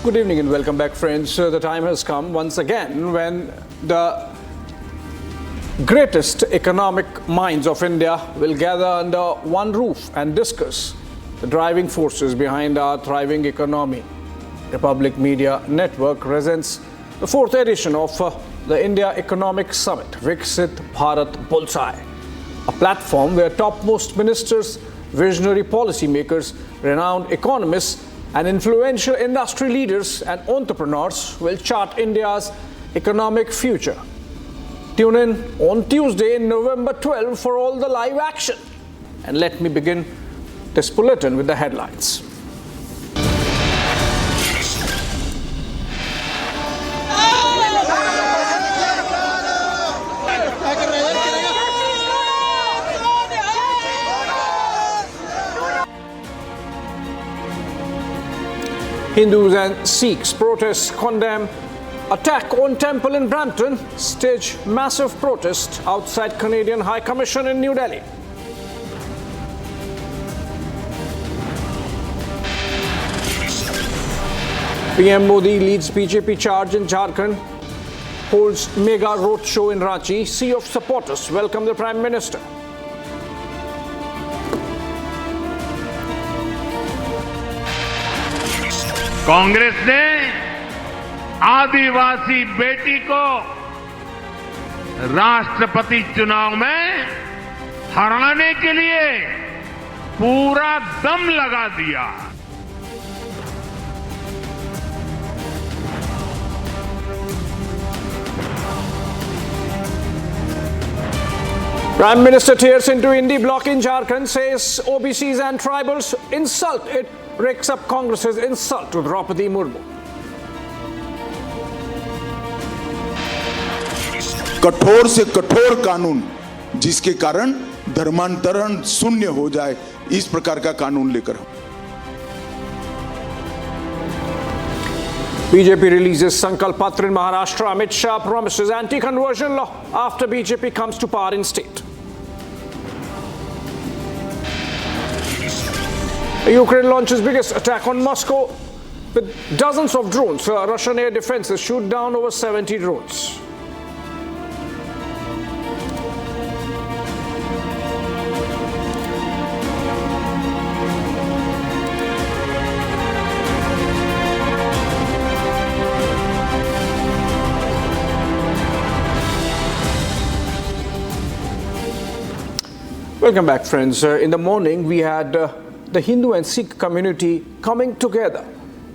Good evening and welcome back, friends. The time has come once again when the greatest economic minds of India will gather under one roof and discuss the driving forces behind our thriving economy. Republic Media Network presents the fourth edition of the India Economic Summit, Viksit Bharat Bullseye, a platform where topmost ministers, visionary policymakers, renowned economists, and influential industry leaders and entrepreneurs will chart India's economic future. Tune in on Tuesday, November 12 for all the live action. And let me begin this bulletin with the headlines. Hindus and Sikhs protests condemn attack on temple in Brampton, stage massive protest outside Canadian High Commission in New Delhi. PM Modi leads BJP charge in Jharkhand, holds mega roadshow in Ranchi. Sea of supporters welcome the Prime Minister. Congress ने आदिवासी बेटी को राष्ट्रपति चुनाव में हराने के लिए पूरा दम लगा दिया। Prime Minister tears into Indie bloc in Jharkhand, says OBCs and tribals insult it, rakes up Congress's insult to Draupadi Murmu. कठोर से कठोर कानून जिसके कारण धर्मांतरण शून्य हो जाए, इस प्रकार का कानून लेकर BJP releases Sankalp Patra in Maharashtra. Amit Shah promises anti-conversion law after BJP comes to power in state. Ukraine launches biggest attack on Moscow with dozens of drones. Russian air defenses shoot down over 70 drones. Welcome back, friends. In the morning, we had the Hindu and Sikh community coming together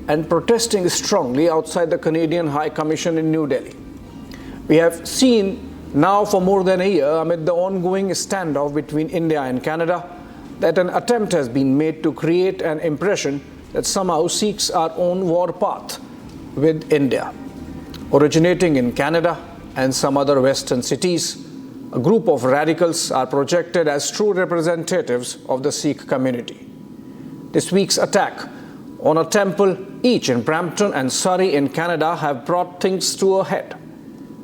and protesting strongly outside the Canadian High Commission in New Delhi. We have seen now for more than a year, amid the ongoing standoff between India and Canada, that an attempt has been made to create an impression that somehow Sikhs are on war path with India. Originating in Canada and some other Western cities, a group of radicals are projected as true representatives of the Sikh community. This week's attack on a temple, each in Brampton and Surrey in Canada, have brought things to a head.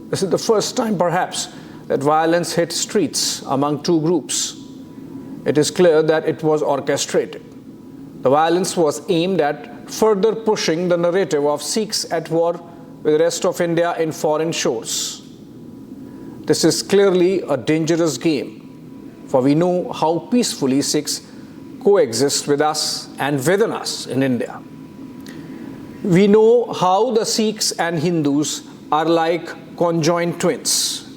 This is the first time, perhaps, that violence hit streets among two groups. It is clear that it was orchestrated. The violence was aimed at further pushing the narrative of Sikhs at war with the rest of India in foreign shores. This is clearly a dangerous game, for we know how peacefully Sikhs coexist with us and within us in India. We know how the Sikhs and Hindus are like conjoined twins.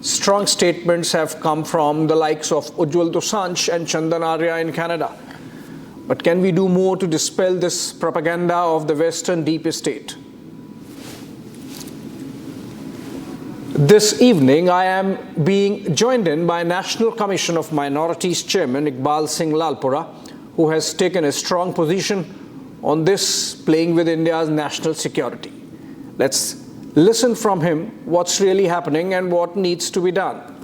Strong statements have come from the likes of Ujjwal Dosanjh and Chandan Arya in Canada. But can we do more to dispel this propaganda of the Western deep state? This evening, I am being joined in by National Commission of Minorities Chairman Iqbal Singh Lalpura, who has taken a strong position on this, playing with India's national security. Let's listen from him what's really happening and what needs to be done.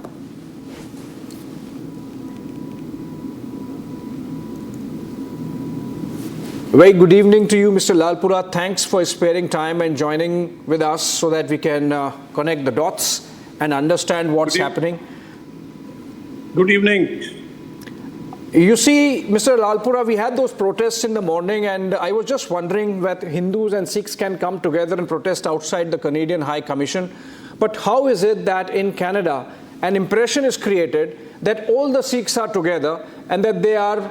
Very good evening to you, Mr. Lalpura. Thanks for sparing time and joining with us so that we can connect the dots and understand what's happening. Good evening. You see, Mr. Lalpura, we had those protests in the morning, and I was just wondering whether Hindus and Sikhs can come together and protest outside the Canadian High Commission. But how is it that in Canada, an impression is created that all the Sikhs are together and that they are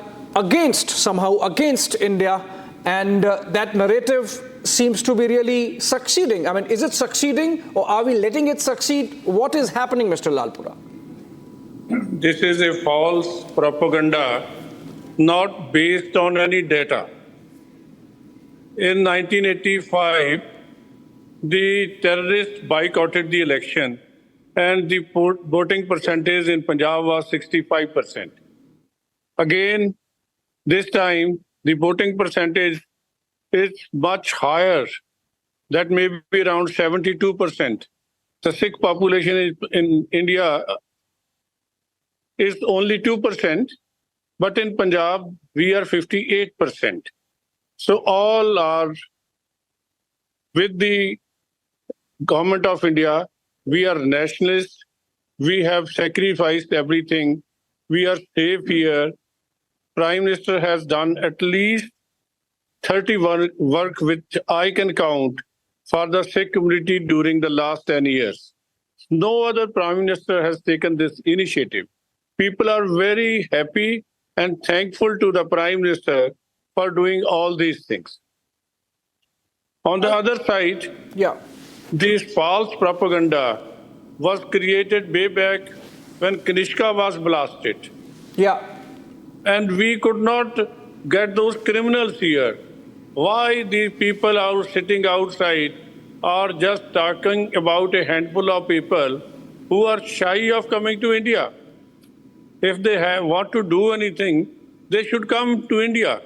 somehow against India, and that narrative seems to be really succeeding? I mean, is it succeeding, or are we letting it succeed? What is happening, Mr. Lalpura? This is a false propaganda, not based on any data. In 1985, the terrorists boycotted the election, and the voting percentage in Punjab was 65%. Again, this time, the voting percentage is much higher, that may be around 72%. The Sikh population in India is only 2%, but in Punjab, we are 58%. So all are with the government of India. We are nationalists. We have sacrificed everything. We are safe here. Prime Minister has done at least 30 work which I can count for the Sikh community during the last 10 years. No other Prime Minister has taken this initiative. People are very happy and thankful to the Prime Minister for doing all these things. On the other side, this false propaganda was created way back when Kanishka was blasted. And we could not get those criminals here. Why these people are sitting outside are just talking about a handful of people who are shy of coming to India? If they want to do anything, they should come to India.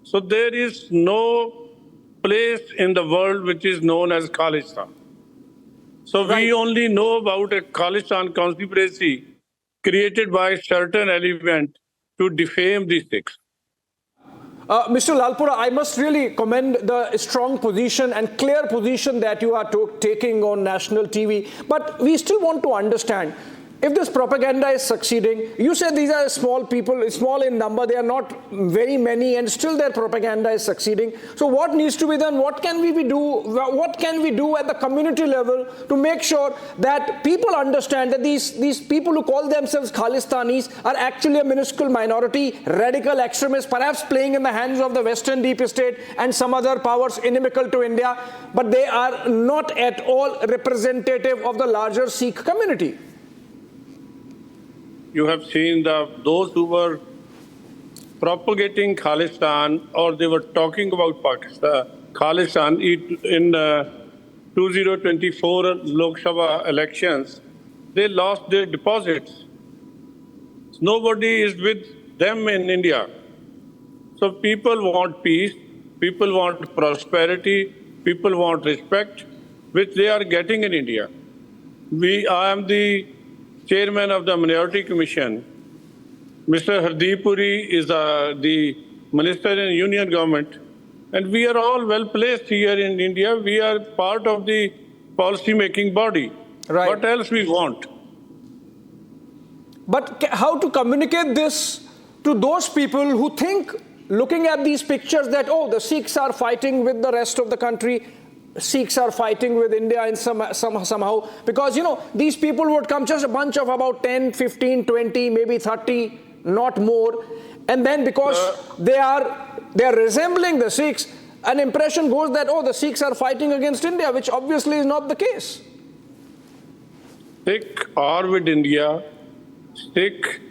So there is no place in the world which is known as Khalistan. So we only know about a Khalistan conspiracy created by a certain element to defame the Sikhs. Mr. Lalpura, I must really commend the strong position and clear position that you are taking on national TV. But we still want to understand, if this propaganda is succeeding, you say these are small people, small in number, they are not very many, and still their propaganda is succeeding. So what needs to be done? What can we do? What can we do at the community level to make sure that people understand that these people who call themselves Khalistanis are actually a minuscule minority, radical extremists, perhaps playing in the hands of the Western deep state and some other powers inimical to India, but they are not at all representative of the larger Sikh community? You have seen those who were propagating Khalistan, or they were talking about Pakistan, Khalistan in 2024 Lok Sabha elections, they lost their deposits. Nobody is with them in India. So people want peace, people want prosperity, people want respect, which they are getting in India. I am the chairman of the Minority Commission. Mr. Hardeep is the minister in union government. And we are all well placed here in India. We are part of the policy-making body. Right. What else we want? But how to communicate this to those people who think, looking at these pictures, that, oh, the Sikhs are fighting with the rest of the country, Sikhs are fighting with India in somehow, because, you know, these people would come, just a bunch of about 10, 15, 20, maybe 30, not more. And then because they are resembling the Sikhs, an impression goes that, oh, the Sikhs are fighting against India, which obviously is not the case. Sikh are with India. Sikh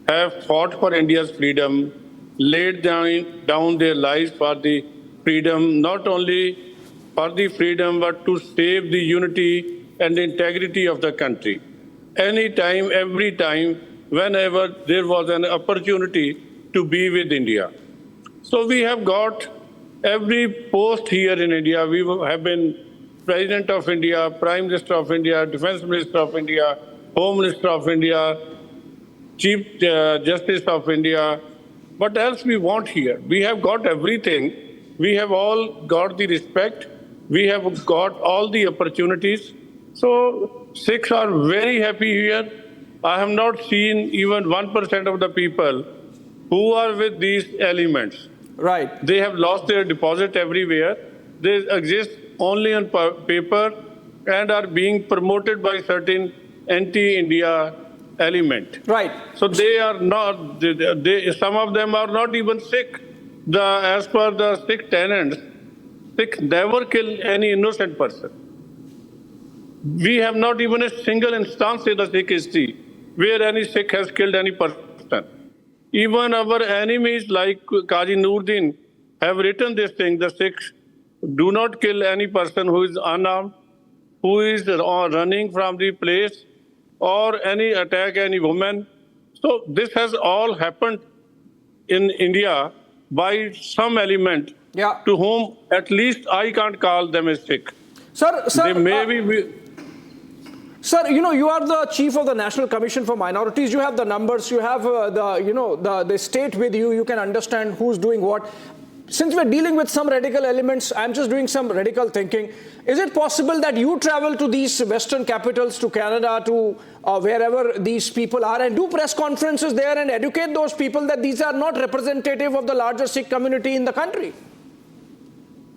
have fought for India's freedom, laid down their lives for the freedom, not only for the freedom, but to save the unity and integrity of the country. Anytime, every time, whenever there was an opportunity to be with India. So we have got every post here in India. We have been President of India, Prime Minister of India, Defense Minister of India, Home Minister of India, Chief Justice of India. What else we want here? We have got everything. We have all got the respect. We have got all the opportunities. So Sikhs are very happy here. I have not seen even 1% of the people who are with these elements. Right. They have lost their deposit everywhere. They exist only on paper and are being promoted by certain anti-India element. Right. So they are not, some of them are not even Sikh. As per the Sikh tenets, Sikh never kill any innocent person. We have not even a single instance in the Sikh history where any Sikh has killed any person. Even our enemies like Qazi Nuruddin have written this thing, the Sikhs do not kill any person who is unarmed, who is running from the place, or any attack any woman. So this has all happened in India by some element to whom at least I can't call them a Sikh. Sir, they may be... Sir, you are the chief of the National Commission for Minorities. You have the numbers. You have the state with you. You can understand who's doing what. Since we're dealing with some radical elements, I'm just doing some radical thinking. Is it possible that you travel to these Western capitals, to Canada, to wherever these people are, and do press conferences there and educate those people that these are not representative of the larger Sikh community in the country?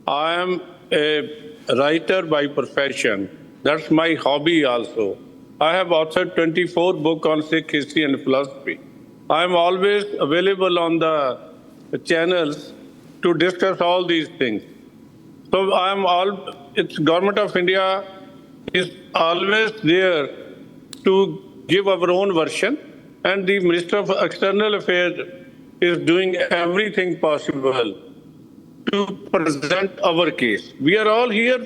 I am a writer by profession. That's my hobby also. I have authored 24 books on Sikh history and philosophy. I am always available on the channels to discuss all these things. So it's Government of India is always there to give our own version, and the Minister of External Affairs is doing everything possible to present our case. We are all here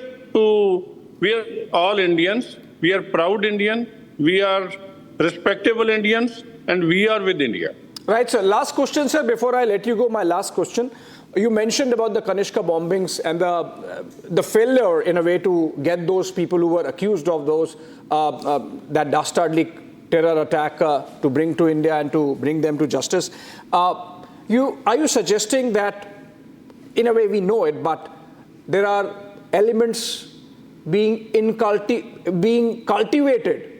we are all Indians, we are proud Indian, we are respectable Indians, and we are with India. Right, sir. Last question, sir, before I let you go, my last question. You mentioned about the Kanishka bombings and the failure, in a way, to get those people who were accused of those, that dastardly terror attack to bring to India and to bring them to justice. Are you suggesting that, in a way, we know it, but there are elements being cultivated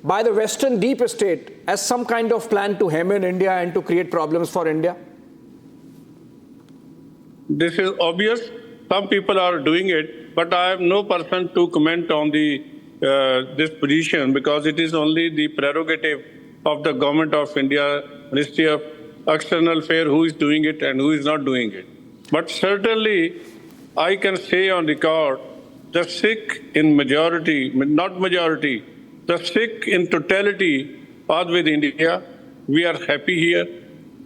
by the Western deep state as some kind of plan to hem in India and to create problems for India? This is obvious. Some people are doing it, but I am no person to comment on this position, because it is only the prerogative of the Government of India, Ministry of External Affairs, who is doing it and who is not doing it. But certainly, I can say on record, the Sikh in majority, not majority, the Sikh in totality are with India. We are happy here.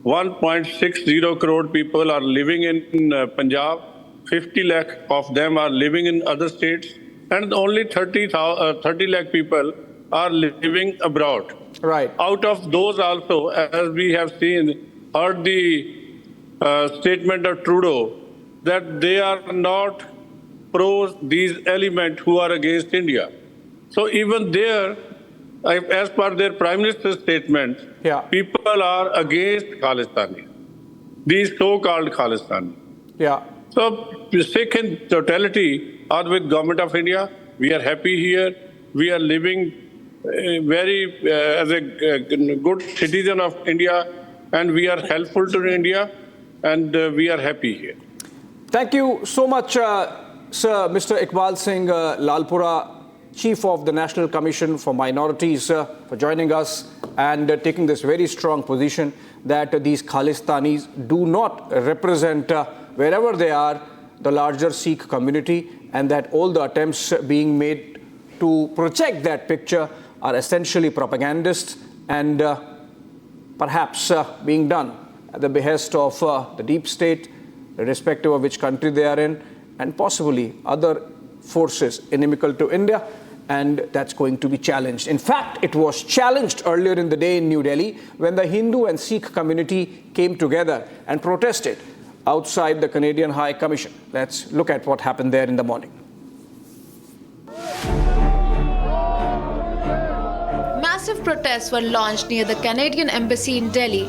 1.60 crore people are living in Punjab. 50 lakh of them are living in other states. And only 30 lakh people are living abroad. Right. Out of those also, as we have heard the statement of Trudeau, that they are not these elements who are against India. So even there, as per their Prime Minister's statement, people are against Khalistani, these so-called Khalistani. Yeah. So Sikh in totality are with Government of India. We are happy here. We are living as a good citizen of India, and we are helpful to India, and we are happy here. Thank you so much, Sir Mr. Iqbal Singh Lalpura, Chief of the National Commission for Minorities, for joining us and taking this very strong position that these Khalistanis do not represent, wherever they are, the larger Sikh community, and that all the attempts being made to project that picture are essentially propagandist and perhaps being done at the behest of the deep state, irrespective of which country they are in, and possibly other forces inimical to India, and that's going to be challenged. In fact, it was challenged earlier in the day in New Delhi when the Hindu and Sikh community came together and protested outside the Canadian High Commission. Let's look at what happened there in the morning. Massive protests were launched near the Canadian Embassy in Delhi.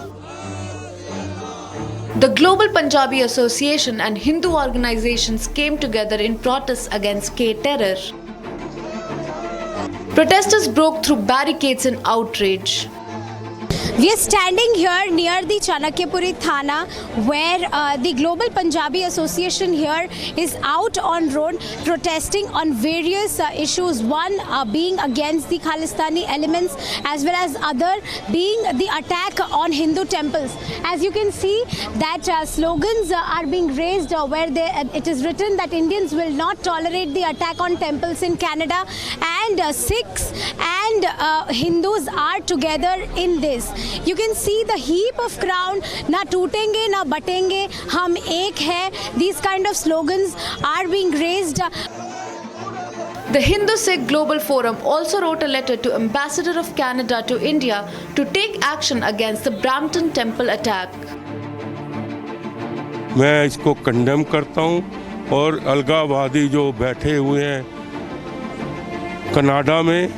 The Global Punjabi Association and Hindu organizations came together in protest against K-terror. Protesters broke through barricades in outrage. We are standing here near the Chanakyapuri Thana, where the Global Punjabi Association here is out on road protesting on various issues. One being against the Khalistani elements, as well as other being the attack on Hindu temples. As you can see that slogans are being raised where it is written that Indians will not tolerate the attack on temples in Canada, and Sikhs and Hindus are together in this. You can see the heap of crowd, na tootenge na batenge, hum ek hai. These kind of slogans are being raised. The Hindu Global Forum also wrote a letter to Ambassador of Canada to India to take action against the Brampton temple attack. मैं इसको condemn करता हूं और अलगाववादी जो बैठे हुए हैं कनाडा में,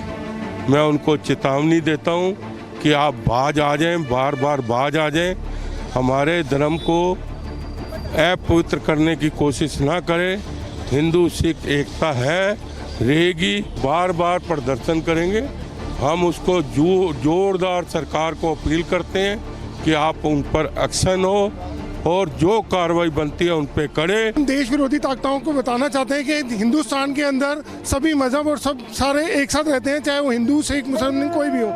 मैं उनको चेतावनी देता हूं कि आप बाज आ जाएं, बार बार बाज आ जाएं, हमारे धर्म को अपवित्र करने की कोशिश ना करें। हिंदू सिख एकता है, रहेगी, बार बार प्रदर्शन करेंगे। हम उसको जोरदार सरकार को अपील करते हैं कि आप उन पर एक्शन हो और जो कार्रवाई बनती है उन पे करें। हम देश विरोधी ताकतों को बताना चाहते हैं कि हिंदुस्तान के अंदर सभी मजहब और सब सारे एक साथ रहते हैं, चाहे वो हिंदू सिख मुसलमान कोई भी हो।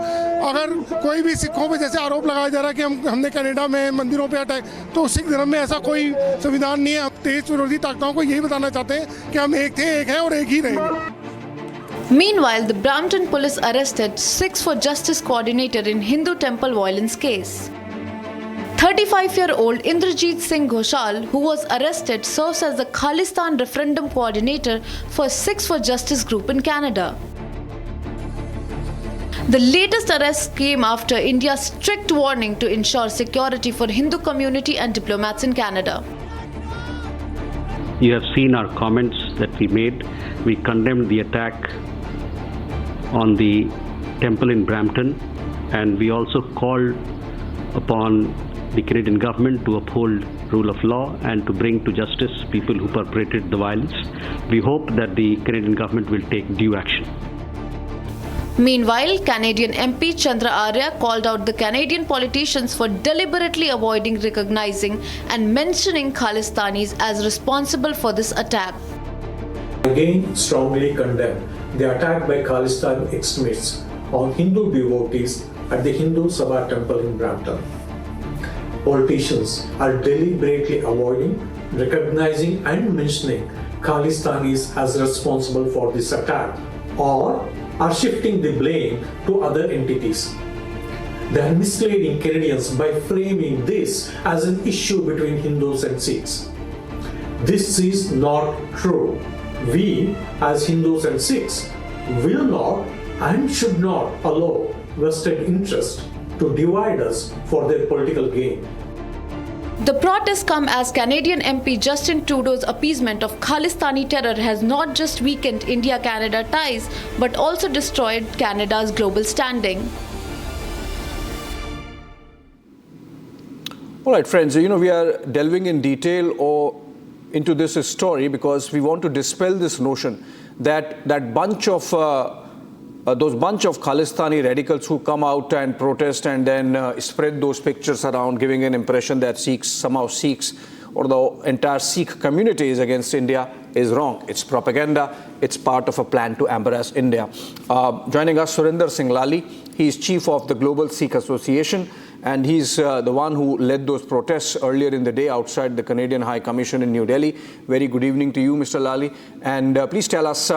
अगर कोई भी सिखों पे जैसे आरोप लगाया जा रहा है कि हमने कनाडा में मंदिरों पे अटैक, तो सिख धर्म में ऐसा कोई संविधान नहीं है। हम देश विरोधी ताकतों को यही बताना चाहते हैं कि हम एक थे, एक हैं और एक ही रहेंगे। Meanwhile, the Brampton police arrested Sikhs for Justice coordinator in Hindu temple violence case. 35-year-old Indrajit Singh Ghoshal, who was arrested, serves as the Khalistan referendum coordinator for Sikhs for Justice group in Canada. The latest arrest came after India's strict warning to ensure security for Hindu community and diplomats in Canada. You have seen our comments that we made. We condemned the attack on the temple in Brampton, and we also called upon the Canadian government to uphold rule of law and to bring to justice people who perpetrated the violence. We hope that the Canadian government will take due action. Meanwhile, Canadian MP Chandra Arya called out the Canadian politicians for deliberately avoiding recognizing and mentioning Khalistanis as responsible for this attack. Again, strongly condemn the attack by Khalistani extremists on Hindu devotees at the Hindu Sabha temple in Brampton. Politicians are deliberately avoiding, recognizing and mentioning Khalistanis as responsible for this attack, or are shifting the blame to other entities. They are misleading Canadians by framing this as an issue between Hindus and Sikhs. This is not true. We, as Hindus and Sikhs, will not and should not allow vested interest to divide us for their political gain. The protests come as Canadian MP Justin Trudeau's appeasement of Khalistani terror has not just weakened India-Canada ties, but also destroyed Canada's global standing. All right, friends, we are delving in detail into this story because we want to dispel this notion that those bunch of Khalistani radicals who come out and protest and then spread those pictures around, giving an impression that Sikhs or the entire Sikh community is against India is wrong. It's propaganda. It's part of a plan to embarrass India. Joining us, Surendra Singh Lali. He is chief of the Global Sikh Association, and he's the one who led those protests earlier in the day outside the Canadian High Commission in New Delhi. Very good evening to you, Mr. Lali. And please tell us,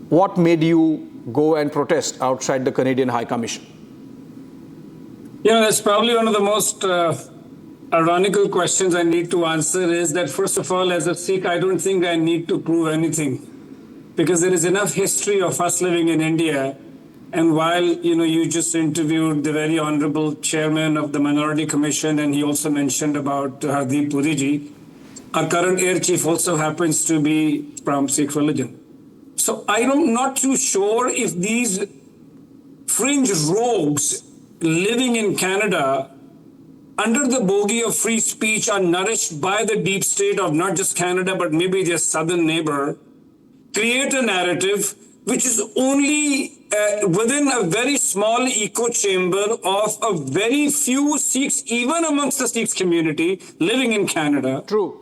what made you go and protest outside the Canadian High Commission? That's probably one of the most ironical questions I need to answer is that, first of all, as a Sikh, I don't think I need to prove anything because there is enough history of us living in India. And while, you just interviewed the very honorable chairman of the Minority Commission, and he also mentioned about Hardeep Puriji, our current air chief also happens to be from Sikh religion. So I'm not too sure if these fringe rogues living in Canada under the bogey of free speech are nourished by the deep state of not just Canada, but maybe their southern neighbor, create a narrative which is only within a very small echo chamber of a very few Sikhs, even amongst the Sikh community living in Canada. True.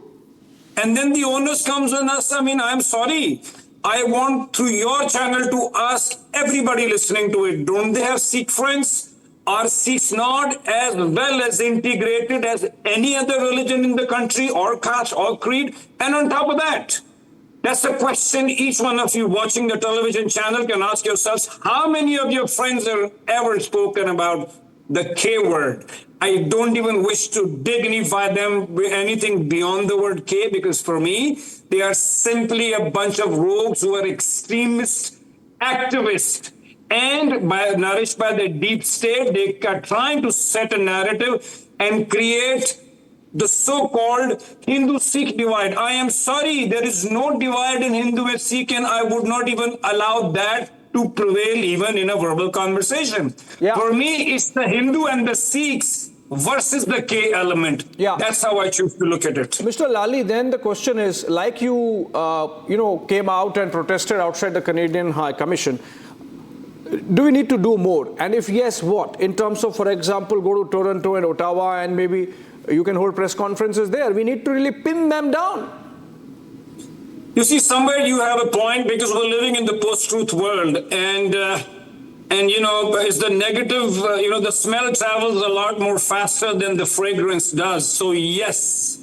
And then the onus comes on us. I mean, I'm sorry. I want through your channel to ask everybody listening to it, don't they have Sikh friends? Are Sikhs not as well as integrated as any other religion in the country, or caste or creed? And on top of that, that's the question each one of you watching the television channel can ask yourselves. How many of your friends have ever spoken about the K word? I don't even wish to dignify them with anything beyond the word K, because for me, they are simply a bunch of rogues who are extremists, activists, and nourished by the deep state. They are trying to set a narrative and create the so-called Hindu-Sikh divide. I am sorry, there is no divide in Hindu and Sikh, and I would not even allow that to prevail even in a verbal conversation. Yeah. For me, it's the Hindu and the Sikhs versus the K element. Yeah. That's how I choose to look at it. Mr. Lali, then the question is, like you came out and protested outside the Canadian High Commission, do we need to do more? And if yes, what? In terms of, for example, go to Toronto and Ottawa, and maybe you can hold press conferences there. We need to really pin them down. You see, somewhere you have a point, because we're living in the post-truth world, and it's the negative. The smell travels a lot more faster than the fragrance does. So yes,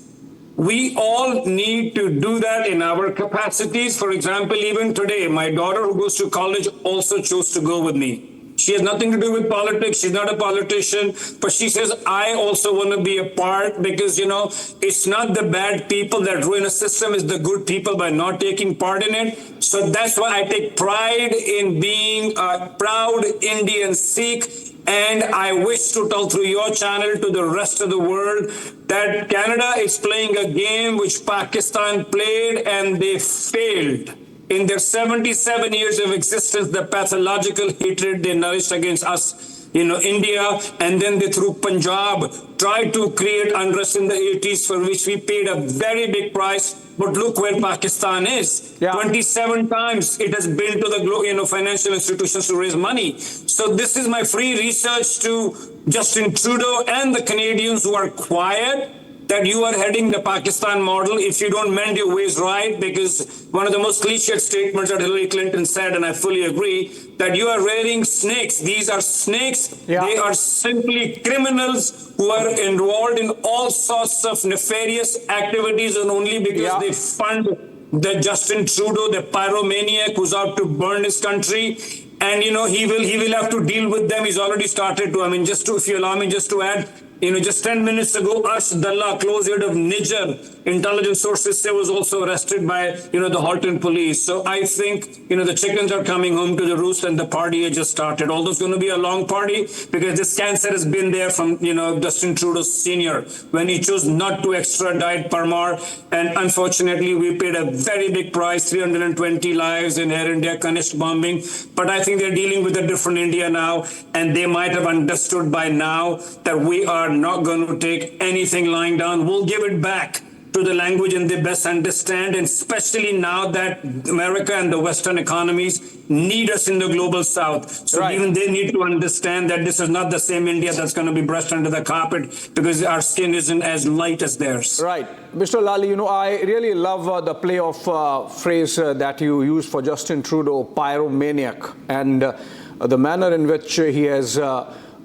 we all need to do that in our capacities. For example, even today, my daughter who goes to college also chose to go with me. She has nothing to do with politics. She's not a politician, but she says, I also want to be a part, because, it's not the bad people that ruin a system, it's the good people by not taking part in it. So that's why I take pride in being a proud Indian Sikh. And I wish to tell through your channel to the rest of the world that Canada is playing a game which Pakistan played, and they failed. In their 77 years of existence, the pathological hatred they nourished against us, India, and then they through Punjab tried to create unrest in the 80s, for which we paid a very big price. But look where Pakistan is. Yeah. 27 times it has been to the financial institutions to raise money. So this is my free research to Justin Trudeau and the Canadians who are quiet, that you are heading the Pakistan model if you don't mend your ways right, because one of the most cliched statements that Hillary Clinton said, and I fully agree, that you are rearing snakes. These are snakes. Yeah. They are simply criminals who are involved in all sorts of nefarious activities, and only because they fund the Justin Trudeau, the pyromaniac who's out to burn his country. And, he will have to deal with them. He's already started to. If you allow me just to add, just 10 minutes ago, Ash Dalla, close-head of Niger, intelligence sources say was also arrested by, the Halton police. So I think, the chickens are coming home to the roost, and the party has just started. Although it's going to be a long party, because this cancer has been there from, Justin Trudeau Sr. when he chose not to extradite Parmar. And unfortunately, we paid a very big price, 320 lives in Air India Kanishk bombing. But I think they're dealing with a different India now, and they might have understood by now that we are not going to take anything lying down. We'll give it back to the language and they best understand, and especially now that America and the Western economies need us in the global South. So even they need to understand that this is not the same India that's going to be brushed under the carpet, because our skin isn't as light as theirs. Right. Mr. Lali, I really love the play of phrase that you used for Justin Trudeau, pyromaniac, and the manner in which he has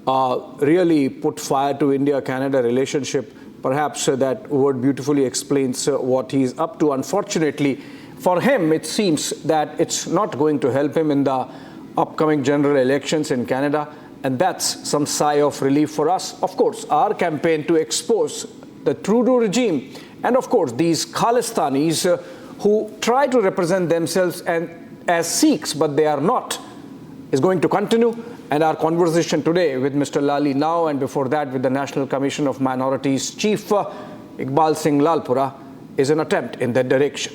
really put fire to India-Canada relationship. Perhaps that word beautifully explains what he's up to. Unfortunately, for him, it seems that it's not going to help him in the upcoming general elections in Canada, and that's some sigh of relief for us. Of course, our campaign to expose the Trudeau regime and, of course, these Khalistanis who try to represent themselves as Sikhs, but they are not, is going to continue. And our conversation today with Mr. Lali now, and before that with the National Commission of Minorities Chief Iqbal Singh Lalpura, is an attempt in that direction.